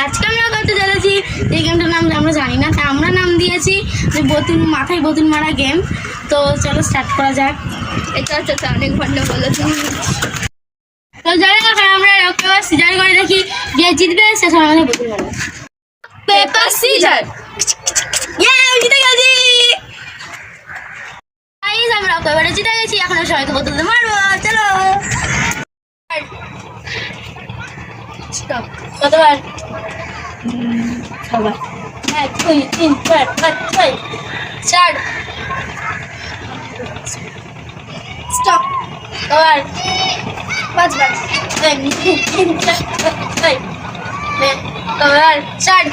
আজকে আমরা করতে চলেছি এই গেমটার নাম আমরা জানি না, তা আমরা নাম দিয়েছি যে মাথায় বোতল মারা গেম। তো চলো স্টার্ট করা যাক। এটা হচ্ছে অনেক ঘন্টা বলেছি। তো জানি না, আমরা সিজার করে দেখি যে জিতবে সে সবার মাথায় বোতল মারবে। Paper scissor. জিতে গেছি। আমরা এবারে জিতে গেছি, এখন সবাইকে বোতল মারবো। চলো কতবার? সবার 1 2 3 4 5 6 7 স্টপ। কবার? 5 বার। 1 2 3 4 5 কবার? 4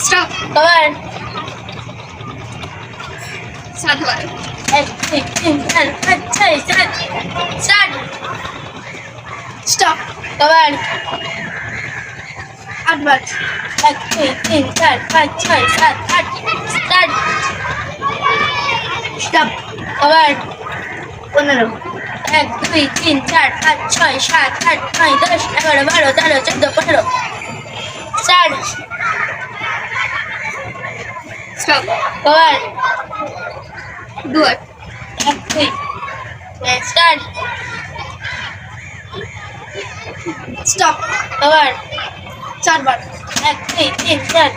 স্টপ। কবার? 7 বার। 1 2 3 4 5 6 7 8 স্টপ। কবার? 8 বার। 1 2 3 4 5 6 7 8 স্টার্ট। স্টপ। কবার? 15 1 2 3 4 5 6 7 8 9 10 11 12 13 14 15 স্টার্ট। স্টপ। কবার? 2 বার। 1 2 স্টার্ট। স্টপ। কবার? 4 বার। 1 2 3 4